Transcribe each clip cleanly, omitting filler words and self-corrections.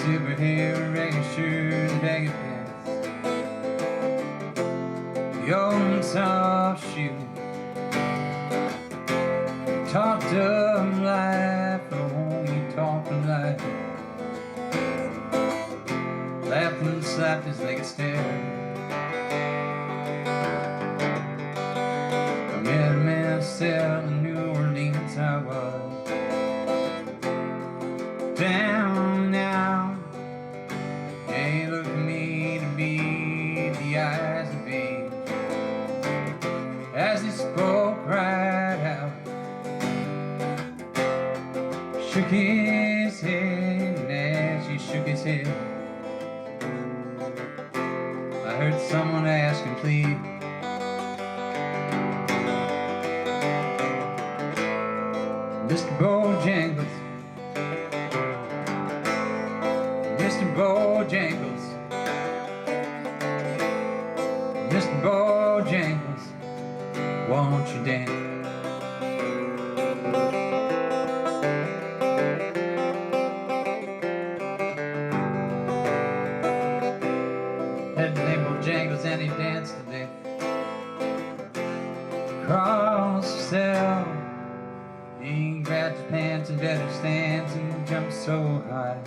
superhero, ragged shirt and baggy pants, young soft shoes. Talked of life, oh, you talked of life. Laughed and slapped his leg a stare. I met a man said in New Orleans I was down now. Yeah, he looked at me to be the eyes of age. As he spoke right out, shook his head, and as he shook his head, I heard someone ask him, please, Mr. Bojangles, Mr. Bojangles, Mr. Bojangles, won't you dance? Had the name Bojangles and he danced today. Across the cell, he grabbed his pants and better stance and jumped so high,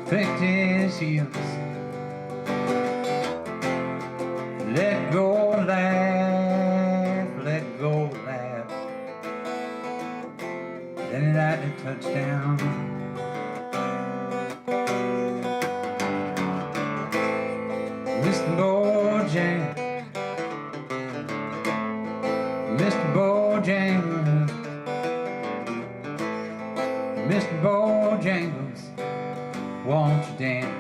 flicked his heels, let go, laugh, let go, laugh. Then he lightly touched down. Mr. Bojangles, Mr. Bojangles, Mr. Bojangles, won't you dance?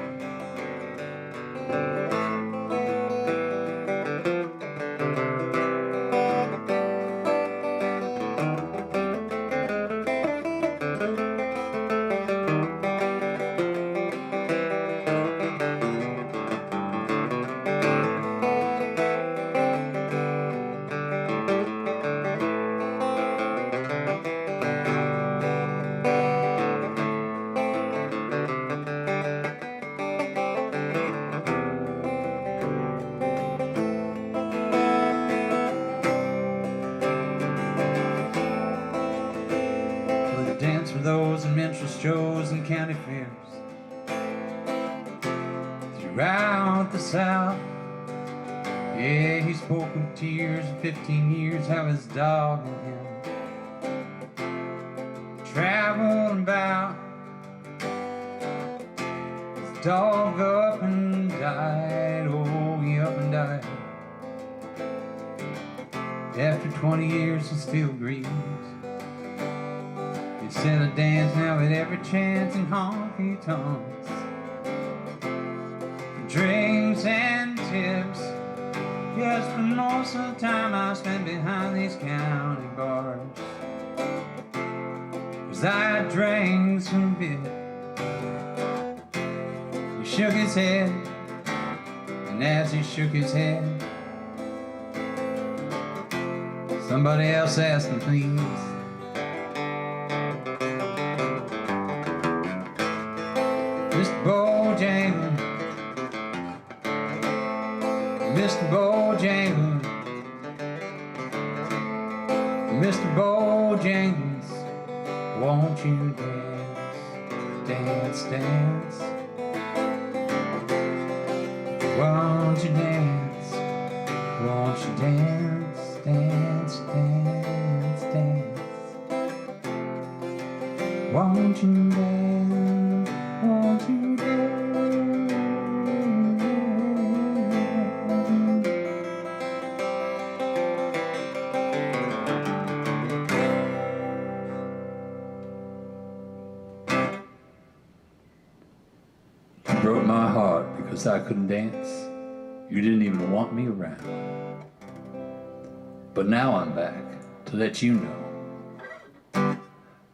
Dance for those in minstrel shows and county fairs throughout the South. Yeah, he spoke with tears in 15 years how his dog and him traveled about. His dog up and died, oh, he up and died. After 20 years he still grieves. Instead of dance now with every chance in honky-tonks, drinks and tips. Yes, but most of the time I spend behind these county bars, 'cause I drank some bit. He shook his head, and as he shook his head, somebody else asked him, please, Mr. Bojangles, Mr. Bojangles, Mr. Bojangles, won't you dance, dance, dance? Won't you dance, won't you dance, dance, dance, dance? Won't you dance, won't you dance? You broke my heart because I couldn't dance. You didn't even want me around. But now I'm back to let you know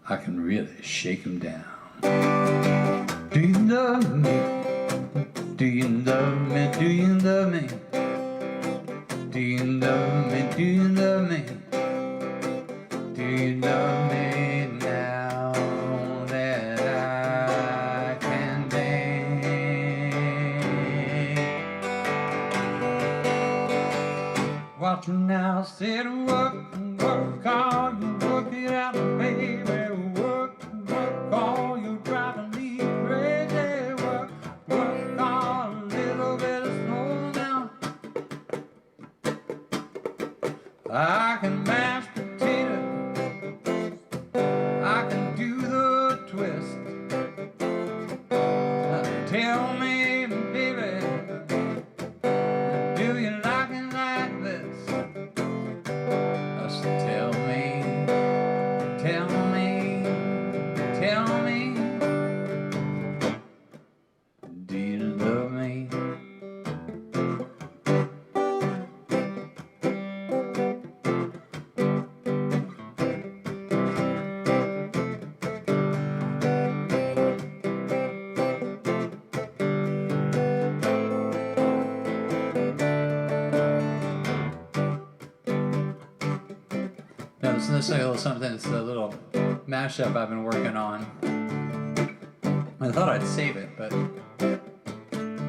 I can really shake 'em down. Do you love me? Do you love me? Do you love me? Do you love me? Do you love me? Do you love me now that I about you now. Said work, work hard, you work it out, baby. Work, work all, you're driving me crazy. Work, work hard, a little bit of slow now. I can mash potatoes, I can do the twist. Tell me, baby, do you like it like this? Just tell me, tell me, tell me, do you love me? Now, so let's say a little something. It's a little mashup I've been working on. I thought I'd save it, but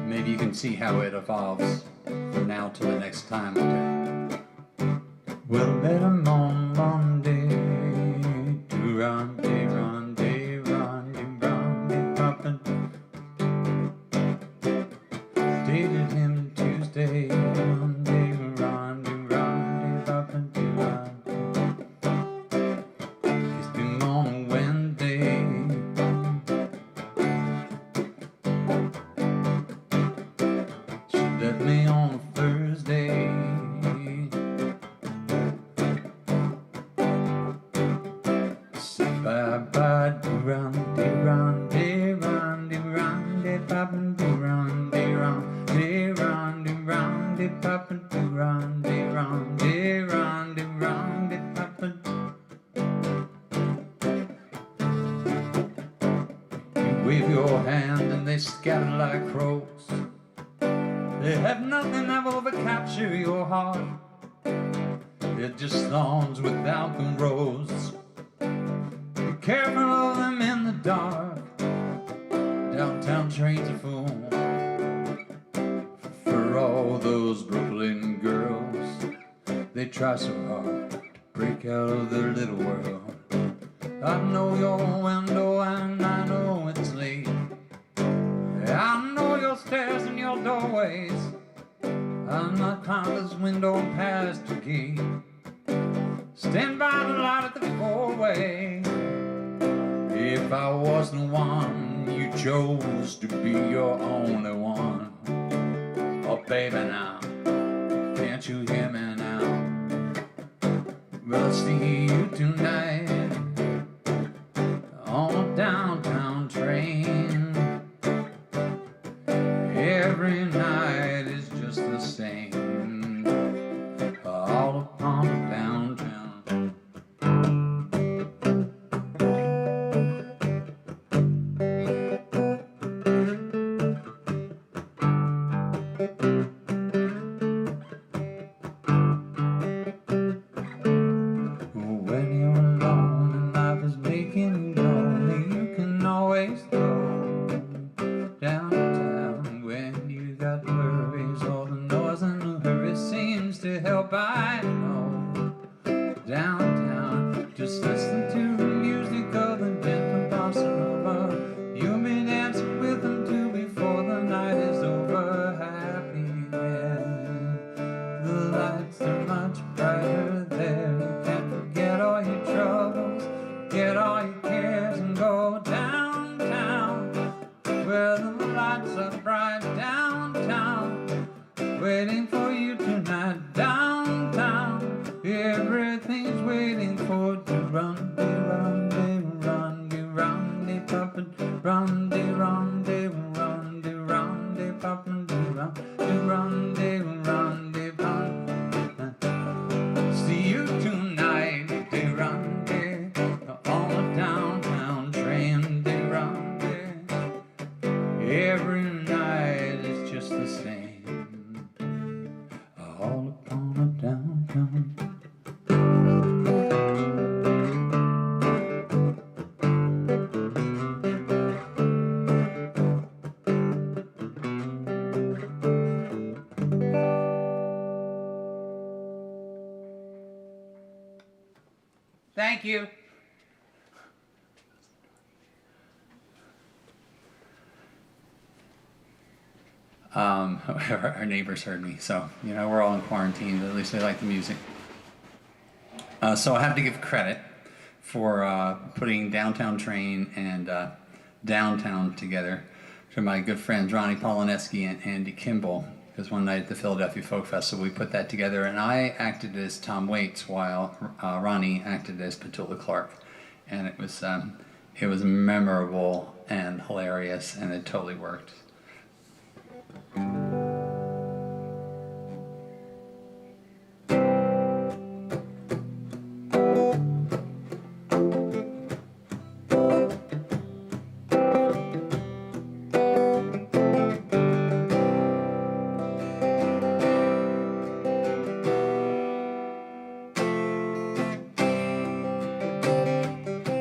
maybe you can see how it evolves from now to the next time. Well, met him on Monday, Durante, Ronde, Ronde, Ronde, Poppin'. Dated him Tuesday, Monday, Ronde, Ronde, Poppin', Ronde. Kissed him on a Wednesday. She left me on a Thursday. Said bye-bye, Durante, Ronde, Ronde, Ronde, Poppin', Ronde, Ronde, Ronde, Ronde, Poppin', Ronde, Ronde, Ronde, Ronde, Poppin'. You wave your hand and they scatter like crows. They have nothing that will ever capture your heart. They're just thorns without them rose. Be careful of them in the dark. Downtown trains are full for all those Brooklyn girls. They try so hard to break out of their little world. I know your window and I know it's late. I know your stairs and your doorways. I'm not climb this window past the gate. Stand by the light at the four-way. If I was the one you chose to be your only one. Oh baby now, can't you hear me now? Well, I'll see you tonight on a downtown train. Every night is just the same, all upon downtown. When you're alone and life is making you lonely, you can always go downtown. When you got worries, all the noise and the hurry seems to help, I know. Downtown, just listen to the music of the gentle bossa nova. You'll be dancing with them too before the night is over. Happy when the lights are much brighter there. You can't forget all your troubles, get all your cares and go downtown, where the lights are bright. Downtown, waiting for you tonight. Downtown, everything's waiting for you to run, run, run, run, poppin', run, run, run, run, poppin', run, run, run, poppin'. See you tonight, run, on the downtown train, run. Every night is just the same, all upon a downtown. Thank you. Our neighbors heard me, so you know we're all in quarantine, but at least they like the music. So I have to give credit for putting Downtown Train and Downtown together to my good friends Ronnie Polineski and Andy Kimball, because one night at the Philadelphia Folk Festival we put that together, and I acted as Tom Waits while Ronnie acted as Petula Clark, and it was memorable and hilarious, and it totally worked.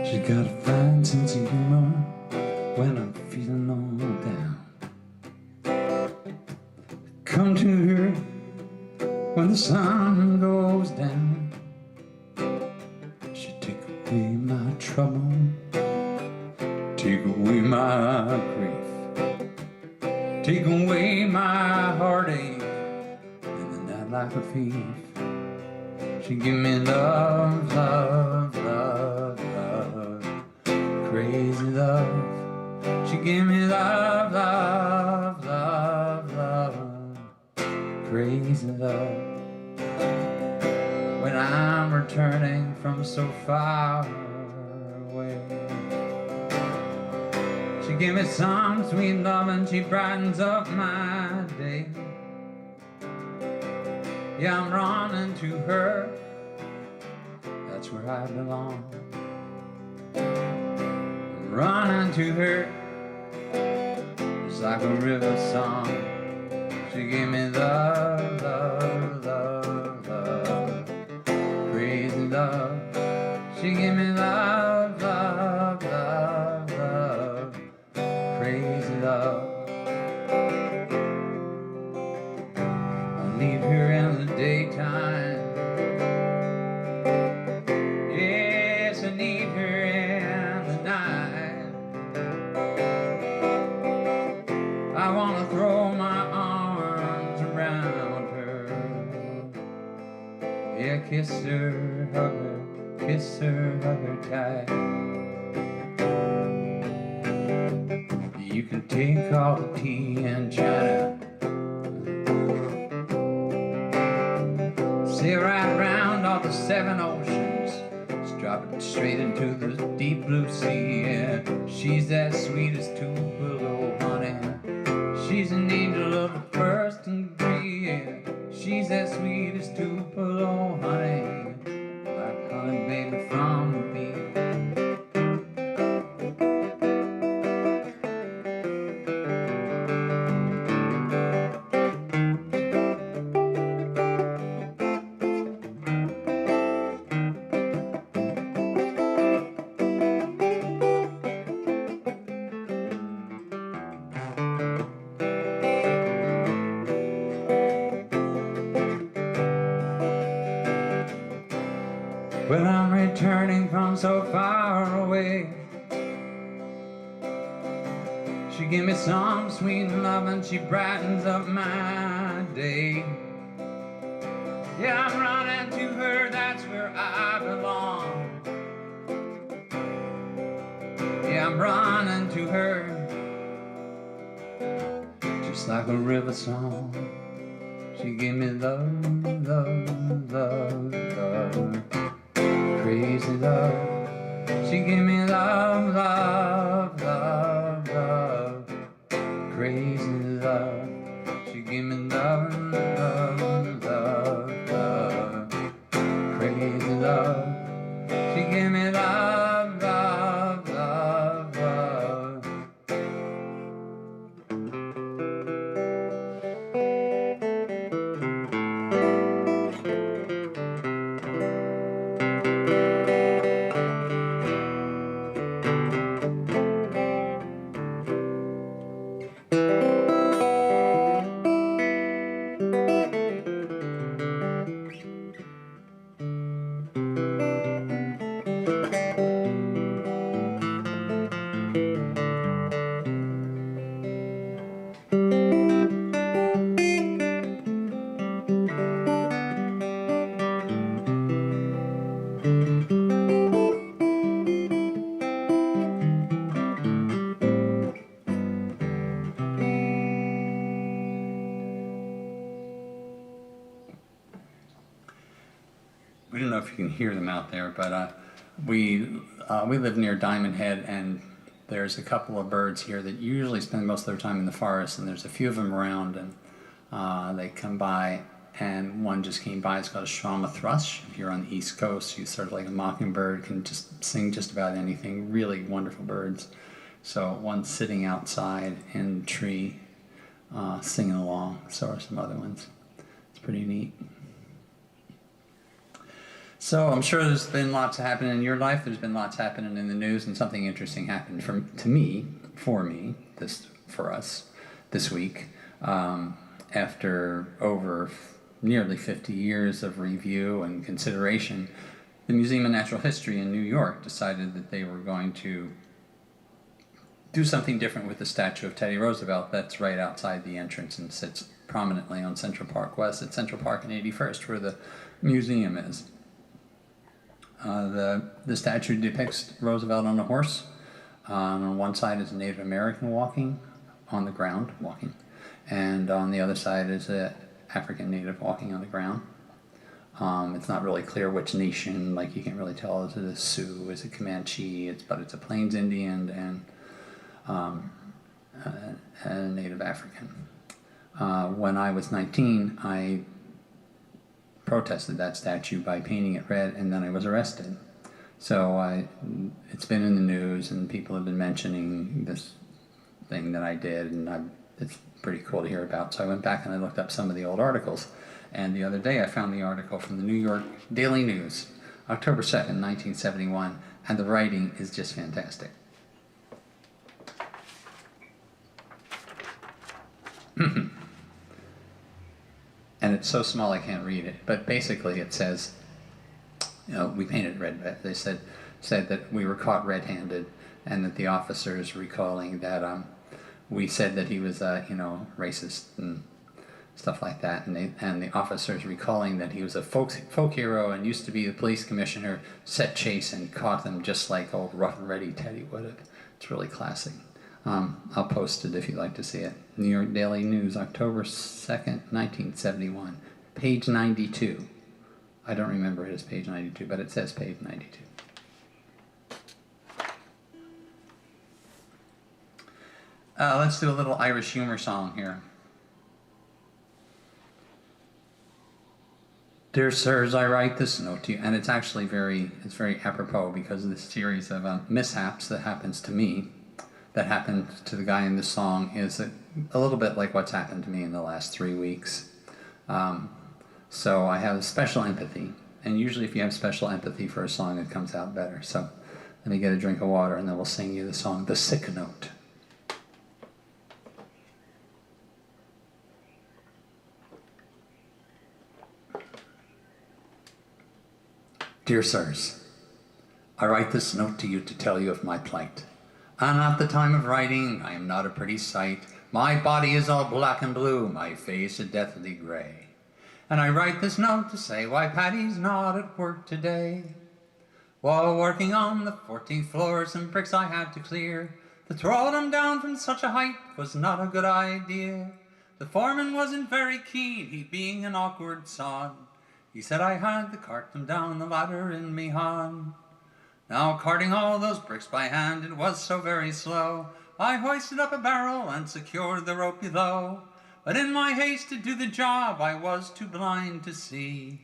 She got a fine sense of humor when I'm feeling all down. Come to her when the sun goes down. She take away my trouble, take away my grief, take away my heartache in the night like a thief. She give me love, love, love, love, crazy love. She give me love, love, love, love, crazy love. When I'm returning from so far away, she give me some sweet love and she brightens up my day. Yeah, I'm running to her, that's where I belong. I'm running to her, it's like a river song. She gave me love, love, love, love, crazy love. She gave me love, love, love, love, crazy love. I need her in the daytime, yes, I need her in the night. I want to throw my arms around her, yeah, kiss her, hug her, kiss her, hug her tight. You can take all the tea and china, sail right round all the 7 oceans, just drop it straight into the deep blue sea. Yeah, she's that sweet as Tupelo honey. She's an angel of the first degree. Yeah, she's as sweet as Tupelo honey, like honey baby from the bee. Well, I'm returning from so far away. She give me some sweet love and she brightens up my day. Yeah, I'm running to her, that's where I belong. Yeah, I'm running to her, just like a river song. She give me love, love, love, love, crazy love. She give me love, love, love, love, crazy love. She give me love, love, love, love, crazy love. She give me love, love, love, love. know if you can hear them out there, but we live near Diamond Head, and there's a couple of birds here that usually spend most of their time in the forest, and there's a few of them around, and they come by, and one just came by. It's called a Shawma thrush. If you're on the East Coast, you sort of like a mockingbird, can just sing just about anything. Really wonderful birds. So one's sitting outside in a tree, singing along. So are some other ones. It's pretty neat. So I'm sure there's been lots happening in your life. There's been lots happening in the news, and something interesting happened for us this week. After over nearly 50 years of review and consideration, the Museum of Natural History in New York decided that they were going to do something different with the statue of Teddy Roosevelt that's right outside the entrance and sits prominently on Central Park West at Central Park and 81st, where the museum is. The statue depicts Roosevelt on a horse. On one side is a Native American walking on the ground, and on the other side is an African native walking on the ground. It's not really clear which nation, like you can't really tell, is it a Sioux, is it Comanche, but it's a Plains Indian and a Native African. When I was 19, I protested that statue by painting it red, and then I was arrested. So it's been in the news, and people have been mentioning this thing that I did, and it's pretty cool to hear about. So I went back and I looked up some of the old articles, and the other day I found the article from the New York Daily News, October 2nd, 1971, and the writing is just fantastic. And it's so small I can't read it, but basically it says, we painted red. They said that we were caught red-handed, and that the officers recalling that we said that he was racist and stuff like that, and the officers recalling that he was a folk hero and used to be the police commissioner, set chase and caught them just like old Rough and Ready Teddy would have. It's really classic. I'll post it if you'd like to see it. New York Daily News, October 2nd, 1971, page 92. I don't remember it as page 92, but it says page 92. Let's do a little Irish humor song here. Dear sirs, I write this note to you, and it's actually very apropos because of this series of mishaps that happens to me, that happened to the guy in this song, is a little bit like what's happened to me in the last 3 weeks. So I have special empathy, and usually if you have special empathy for a song, it comes out better. So let me get a drink of water, and then we'll sing you the song, The Sick Note. Dear sirs, I write this note to you to tell you of my plight. And at the time of writing, I am not a pretty sight. My body is all black and blue, my face a deathly gray. And I write this note to say why Paddy's not at work today. While working on the 14th floor, some bricks I had to clear. To throw them down from such a height was not a good idea. The foreman wasn't very keen, he being an awkward sod. He said I had to cart them down the ladder in me hand. Now carting all those bricks by hand, it was so very slow. I hoisted up a barrel and secured the rope below. But in my haste to do the job, I was too blind to see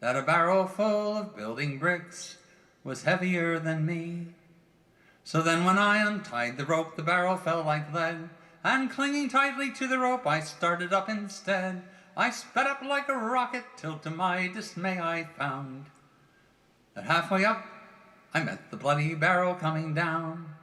that a barrel full of building bricks was heavier than me. So then when I untied the rope, the barrel fell like lead, and clinging tightly to the rope, I started up instead. I sped up like a rocket, till to my dismay I found that halfway up I met the bloody barrel coming down.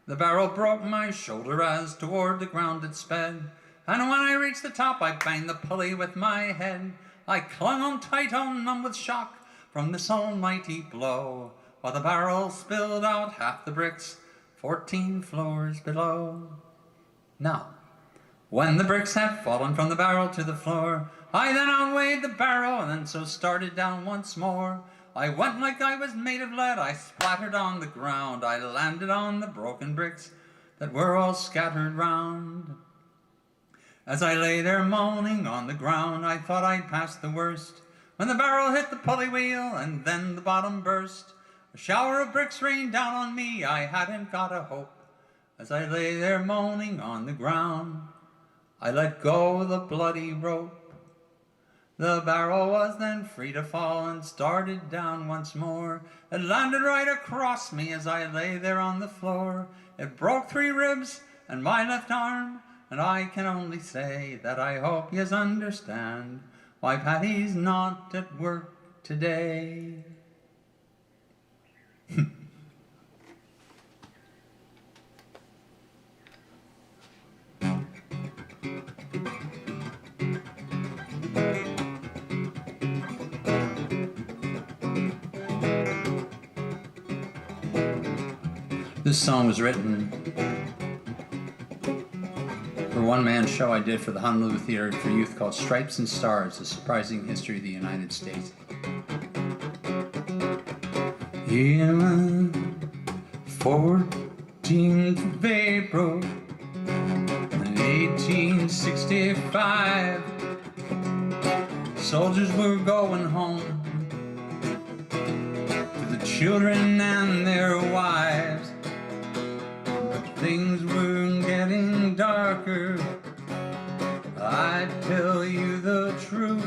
The barrel broke my shoulder as toward the ground it sped, and when I reached the top I banged the pulley with my head. I clung on tight, all numb with shock from this almighty blow, while the barrel spilled out half the bricks 14 floors below. Now, when the bricks had fallen from the barrel to the floor, I then outweighed the barrel and then so started down once more. I went like I was made of lead, I splattered on the ground, I landed on the broken bricks that were all scattered round. As I lay there moaning on the ground, I thought I'd passed the worst, when the barrel hit the pulley wheel and then the bottom burst. A shower of bricks rained down on me, I hadn't got a hope. As I lay there moaning on the ground, I let go of the bloody rope. The barrel was then free to fall and started down once more. It landed right across me as I lay there on the floor. It broke 3 ribs and my left arm, and I can only say that I hope yous understand why Paddy's not at work today. This song was written for a one-man show I did for the Honolulu Theater for Youth called Stripes and Stars, A Surprising History of the United States. Yeah, 14th of April, 1865, soldiers were going home to the children and their wives. Things were getting darker, I tell you the truth.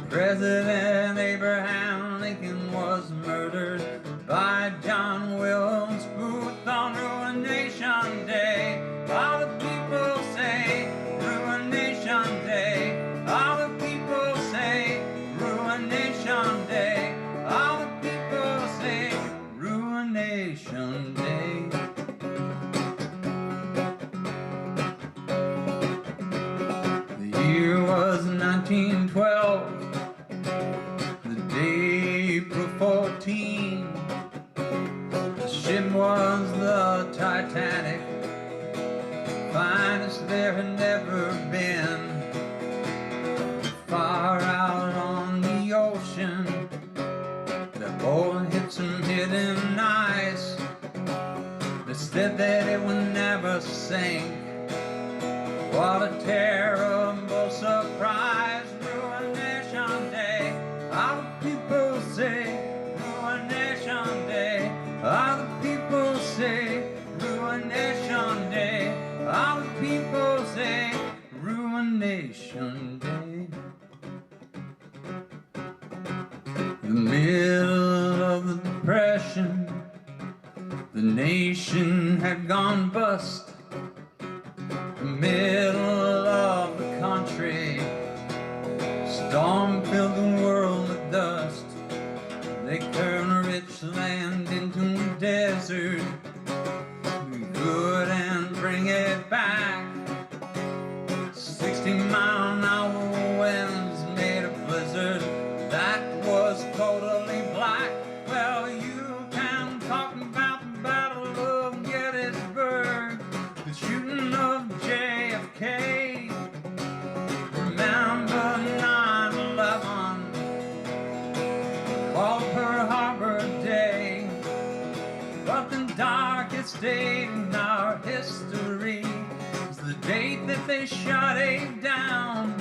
President Abraham Lincoln was murdered by John Wilkes Booth on Ruination Day. All the people say Ruination Day. All the people say Ruination Day. All the people say Ruination Day. The year was 1912, the day April 14. The ship was the Titanic, finest there had never been. Far out on the ocean, the boat hit some hidden ice. They said that it would never sink. What a terrible surprise. Ruination Day, all the people say Ruination Day. All the people say Ruination Day. All the people say Ruination Day. The middle of the Depression, the nation had gone bust. The middle of the country, storm filled the world with dust. They turned rich land into a desert, good and bring it back. 60-mile-an-hour winds made a blizzard that was totally black. Well, you can talk about the Battle of Gettysburg, the shooting of JFK. Remember 9/11, called Pearl Harbor Day. But the darkest date in our history is the date that they shot Abe down,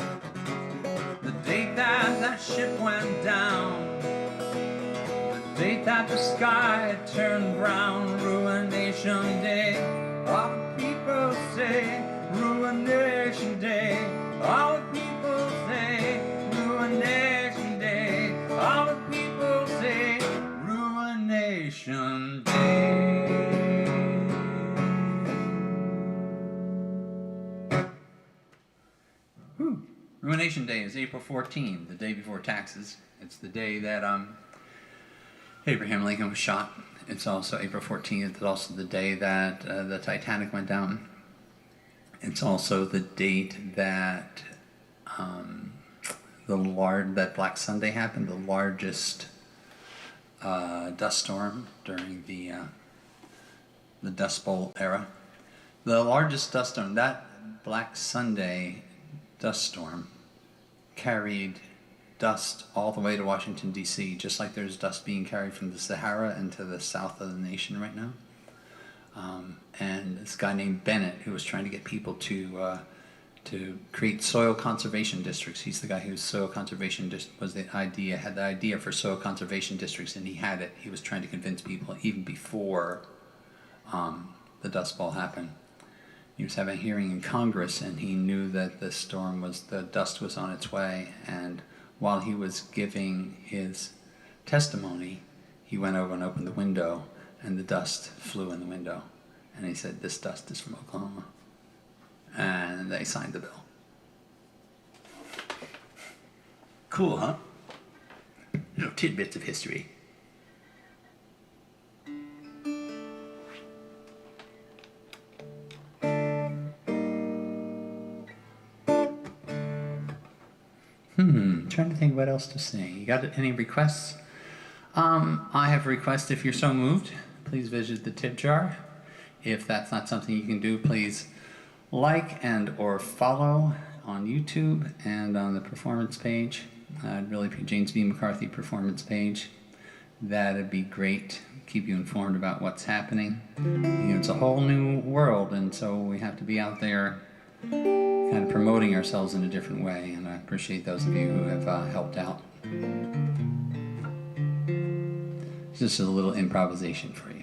the date that that ship went down, the date that the sky turned brown. Ruination Day, all the people say Ruination Day. All the people say Ruination Day. All the people say Ruination Day. Whew. Ruination Day is April 14, the day before taxes. It's the day that Abraham Lincoln was shot. It's also April 14th. It's also the day that the Titanic went down. It's also the date that that Black Sunday happened, the largest dust storm during the Dust Bowl era. The largest dust storm, that Black Sunday dust storm, carried dust all the way to Washington, D.C., just like there's dust being carried from the Sahara into the south of the nation right now. And this guy named Bennett, who was trying to get people to to create soil conservation districts. He's the guy whose soil conservation had the idea for soil conservation districts, and he had it. He was trying to convince people even before the Dust Bowl happened. He was having a hearing in Congress, and he knew that the dust was on its way, and while he was giving his testimony, he went over and opened the window, and the dust flew in the window. And he said, "This dust is from Oklahoma." And they signed the bill. Cool, huh? Little tidbits of history. Trying to think what else to say. You got any requests? I have a request. If you're so moved, please visit the tip jar. If that's not something you can do, please like and or follow on YouTube and on the performance page. I'd really James B. McCarthy performance page. That'd be great. Keep you informed about what's happening. It's a whole new world, and so we have to be out there kind of promoting ourselves in a different way, and I appreciate those of you who have helped out. It's just a little improvisation for you.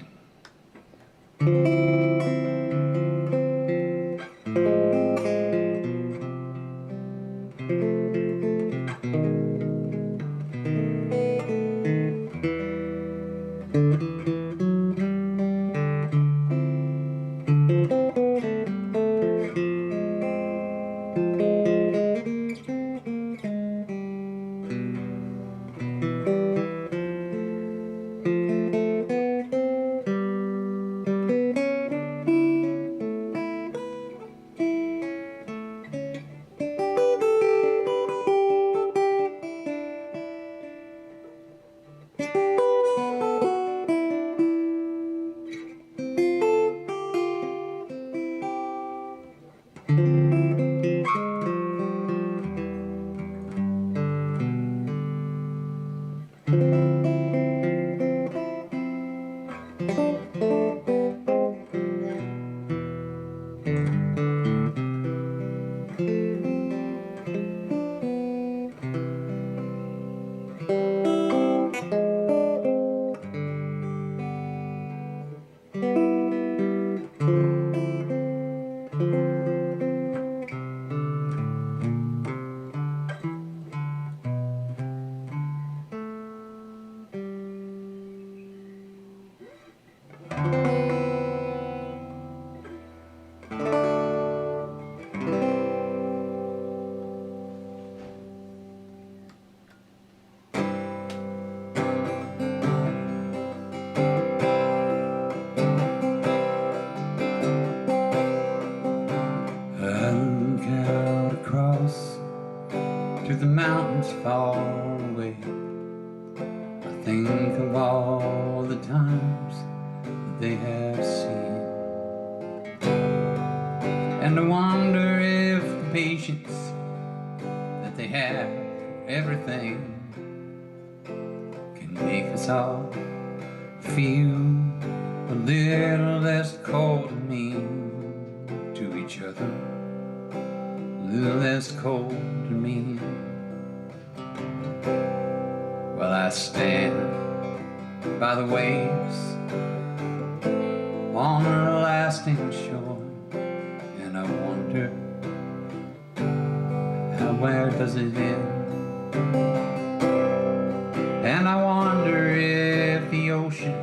To the mountains far away, I think of all the times that they have seen, and I wonder if the patience that they have for everything can make us all feel a little less cold and mean to each other, a little less cold and mean. Well, I stand by the waves on a lasting shore, and I wonder, where does it end? And I wonder if the ocean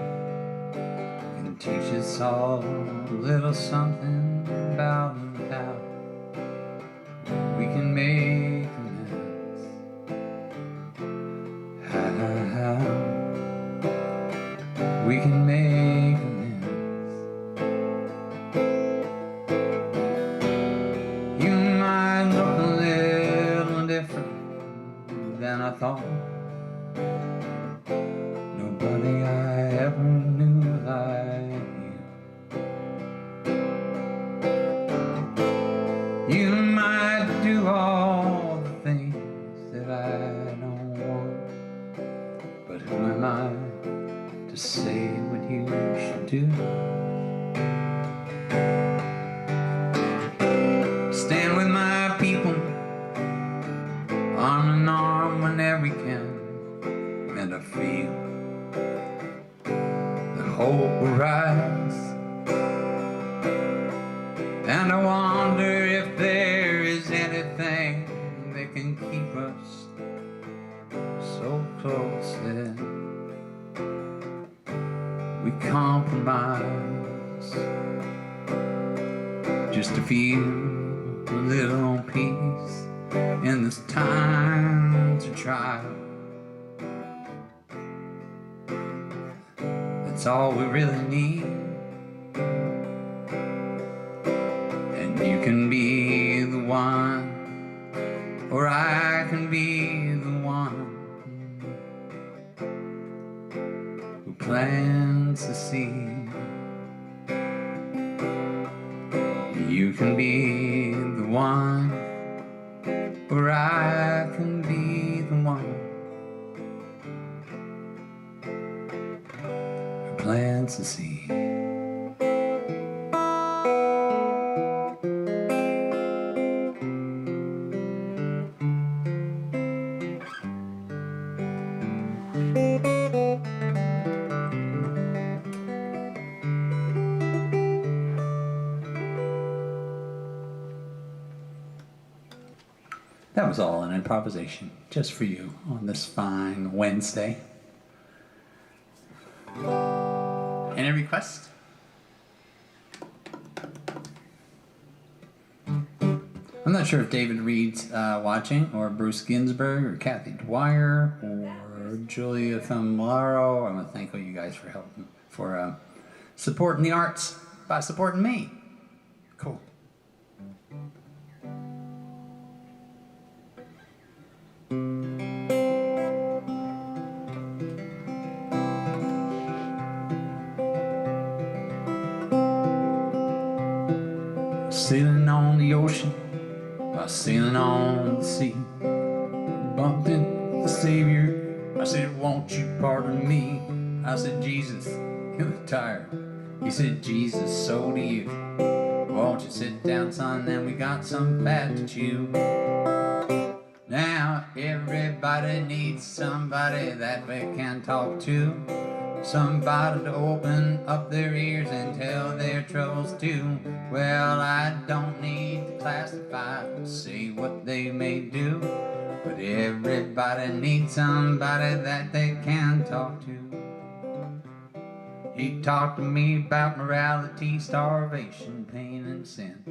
can teach us all a little something about how we can make amends. How we can make amends. You might look a little different than I thought. Nobody I ever knew like you. You might do all the things that I don't want, but who am I to say what you should do? Stand with my And I wonder if there is anything that can keep us so close that we compromise just to feel a little peace in this time to trial. That's all we really need. And you can be the one, or I can be the one who plants the seed. You can be the one, or I can be the one who plants the seed. That was all an improvisation, just for you on this fine Wednesday. Any requests? I'm not sure if David Reed's watching, or Bruce Ginsburg, or Kathy Dwyer, or Julia Famularo. I want to thank all you guys for helping, for supporting the arts by supporting me. Cool. Sailing on the ocean, while sailing on the sea, bumped into the Savior. I said, won't you pardon me? I said, Jesus, you look tired. He said, Jesus, so do you. Won't you sit down, son, and we got some fat to chew. Now everybody needs somebody that they can talk to, somebody to open up their ears and tell their troubles to. Well, I don't need to classify, say what they may do, but everybody needs somebody that they can talk to. He talked to me about morality, starvation, pain, and sin.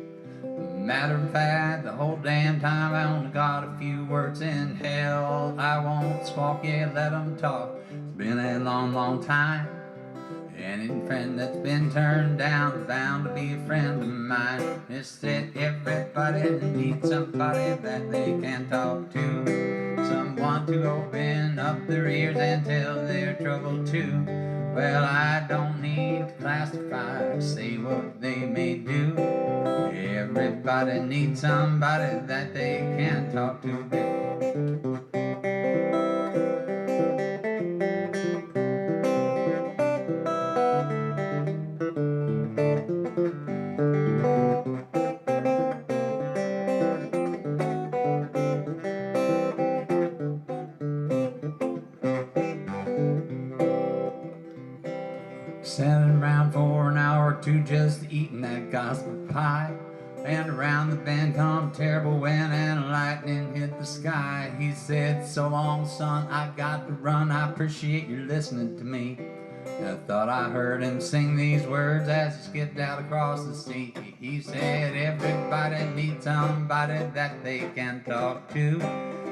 Matter of fact, the whole damn time I only got a few words in. Hell, I won't squawk, yeah, let them talk. It's been a long, long time. Any friend that's been turned down is bound to be a friend of mine. It's that everybody needs somebody that they can talk to, someone to open up their ears and tell their trouble to. Well, I don't need to classify, say what they may do. Everybody needs somebody that they can talk to. Sat around for an hour or two just eating that gospel pie. And around the bend come terrible wind and lightning hit the sky. He said, so long, son, I got to run. I appreciate you listening to me. I thought I heard him sing these words as he skipped out across the sea. He said, everybody needs somebody that they can talk to,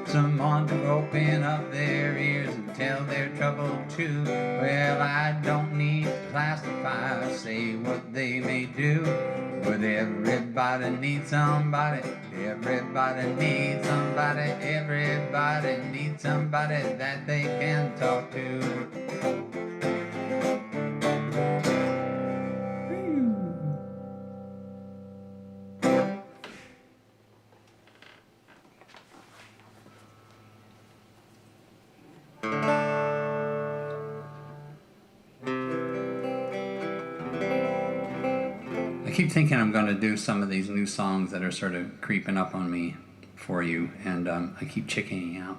someone to open up their ears and tell their trouble to. Well, I don't need to classify, say what they may do, but everybody needs somebody. Everybody needs somebody. Everybody needs somebody that they can talk to. I keep thinking I'm going to do some of these new songs that are sort of creeping up on me for you, and I keep chickening out.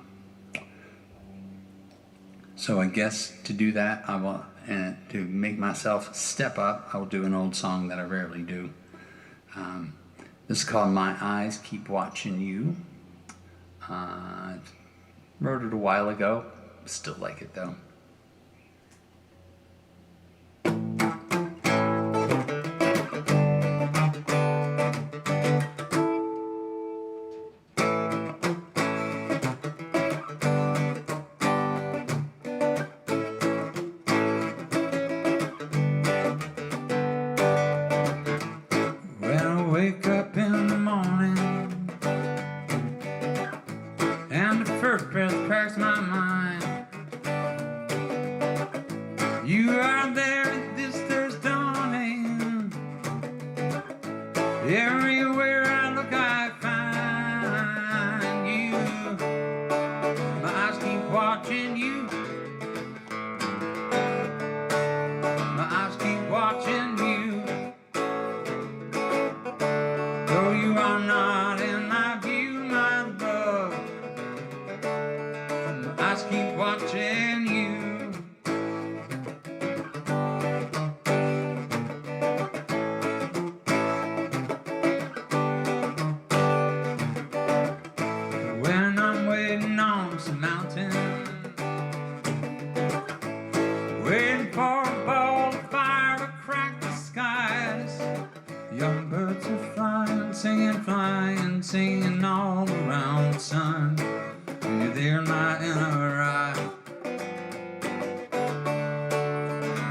So I guess to do that, I will, and to make myself step up, I will do an old song that I rarely do. This is called My Eyes Keep Watching You. Wrote it a while ago. Still like it though. When I wake up in the morning and the first breath cracks my mind, you are there at this thirst dawning. Everywhere I look I find you. My eyes keep watching you. My eyes keep watching you. Though you are not in my view, my love, my eyes keep watching you. When I'm waiting on some mountain, waiting for a ball of fire to crack the skies, young birds are flying, singing all around the sun. You're there, not in a eye.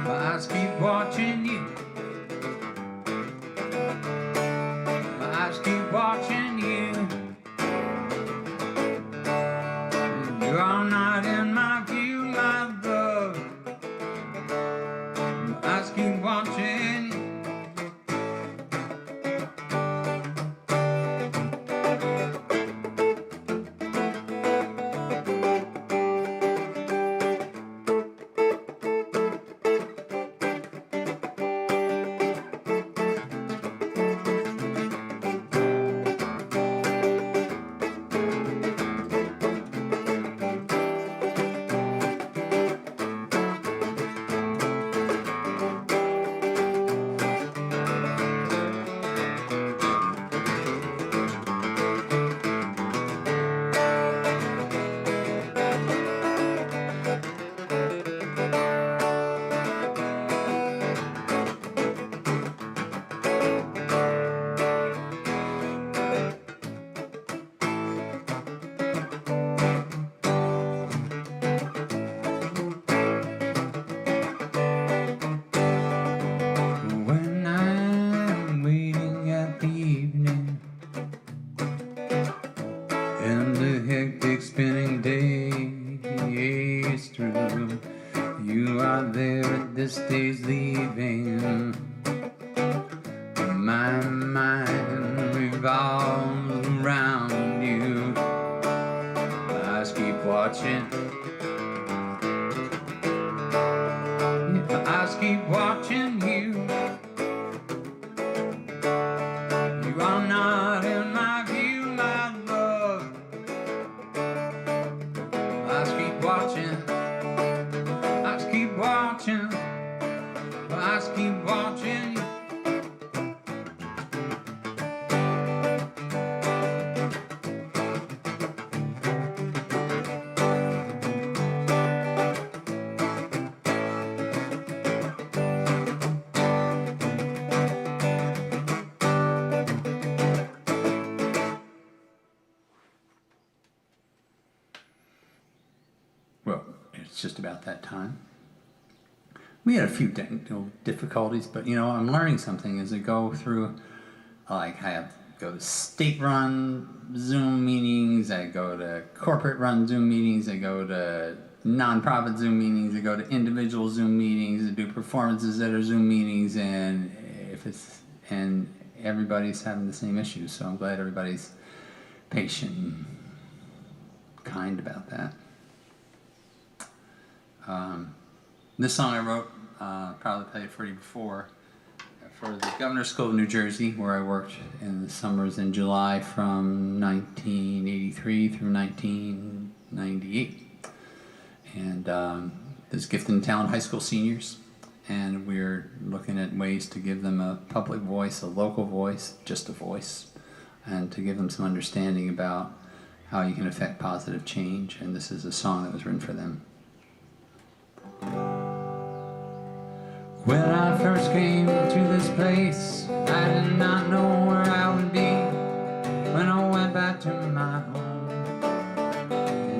My eyes keep watching you. My eyes keep watching you. You are not in my view, my love. My eyes keep watching you. When I'm waiting at the evening and the hectic spinning day is through, you are there at this day's leaving. My mind revolves around you. My eyes keep watching. My eyes keep watching you. You are not in my view, my love. My eyes keep watching. My eyes keep watching. My eyes keep watching you. Well, it's just about that time. We had a few technical difficulties, but I'm learning something as I go through. I go to state-run Zoom meetings, I go to corporate-run Zoom meetings, I go to non-profit Zoom meetings, I go to individual Zoom meetings, I do performances at our Zoom meetings, and everybody's having the same issues. So I'm glad everybody's patient and kind about that. This song I wrote, probably played it for you before, for the Governor's School of New Jersey, where I worked in the summers in July from 1983 through 1998. And this Gifted and Talented High School seniors. and we're looking at ways to give them a public voice, a local voice, just a voice, and to give them some understanding about how you can affect positive change. And this is a song that was written for them. When I first came to this place, I did not know where I would be when I went back to my home.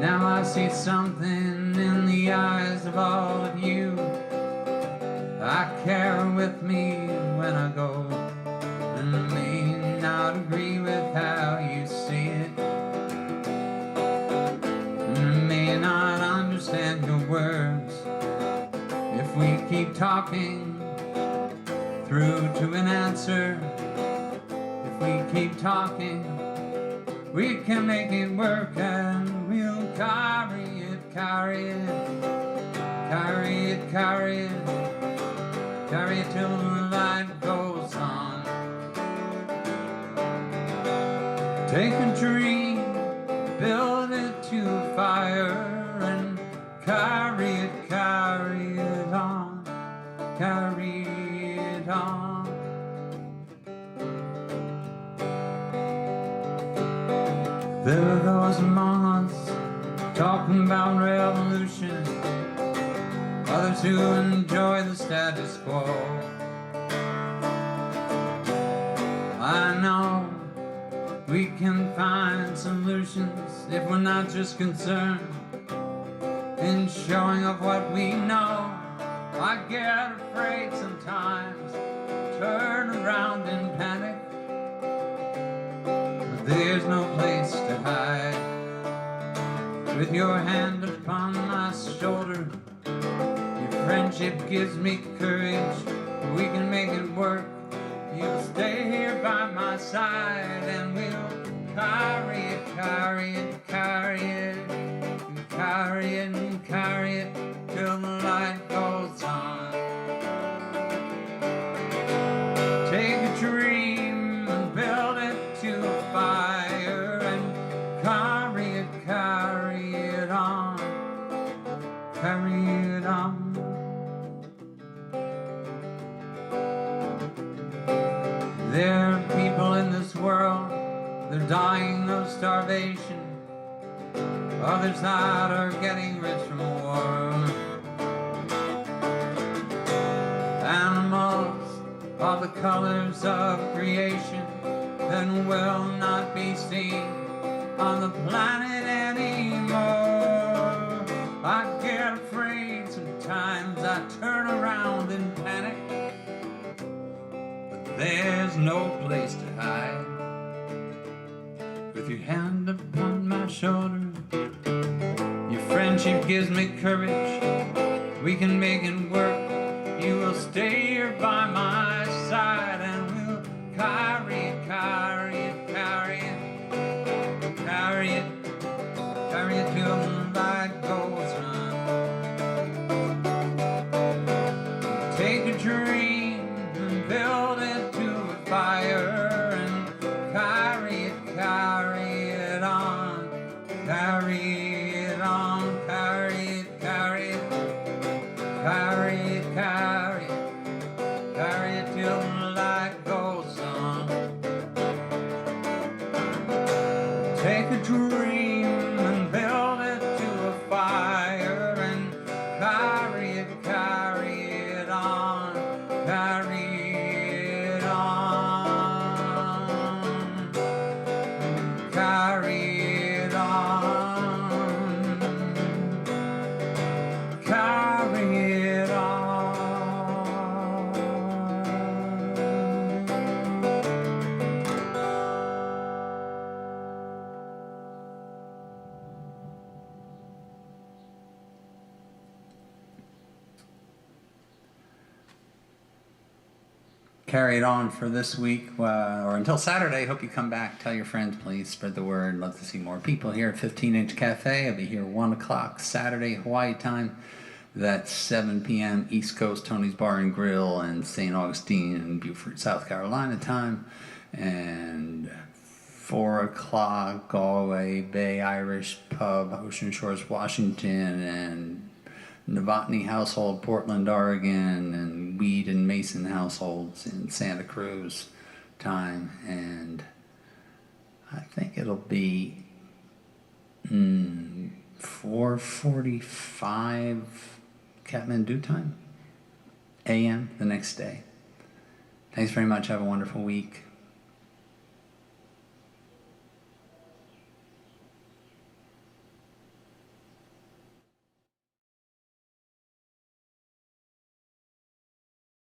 Now I see something in the eyes of all of you I carry with me when I go, and I may not agree with how you see it, and I may not understand your words. If we keep talking through to an answer, if we keep talking, we can make it work, and we'll carry it, carry it, carry it, carry it, carry it till the light goes on. Take a dream, build it to a fire, and carry it, carry it on, carry it on. There are those among us talking about revolution, others who enjoy the status quo. I know we can find solutions if we're not just concerned in showing off what we know. I get afraid sometimes, turn around in panic, but there's no place to hide. With your hand upon my shoulder, your friendship gives me courage. We can make it work. You'll stay here by my side, and we'll carry it, carry it, carry it, carry it and carry it till the light goes on. Take a dream and build it to a fire, and carry it on, carry it on. There are people in this world, they're dying of starvation. Others that are getting rich from war. Animals are the colors of creation that will not be seen on the planet anymore. I get afraid sometimes, I turn around in panic, but there's no place to hide. With your hand upon my shoulder, your friendship gives me courage. We can make it work. You will stay here by my side, and we'll carry it, carry it, carry it, carry it, carry it till the light goes on. Take a dream and build it to a fire, and carry it, carry it on, carry it on, carry it, carry it, carry it, carry it, carry it till the light goes on. Take a dream and build it to a fire, and carry it on, carry it on, carry it on, carry it on. Carry it on for this week, or until Saturday. Hope you come back. Tell your friends, please. Spread the word. Love to see more people here at 15-Inch Cafe. I'll be here 1 o'clock Saturday, Hawaii time. That's 7 p.m. East Coast, Tony's Bar and Grill, and St. Augustine and Beaufort, South Carolina time. And 4 o'clock Galway Bay Irish Pub, Ocean Shores, Washington, and Novotny Household, Portland, Oregon, and weed and Mason households in Santa Cruz time, and I think it'll be 4:45 Kathmandu time, a.m. the next day. Thanks very much. Have a wonderful week.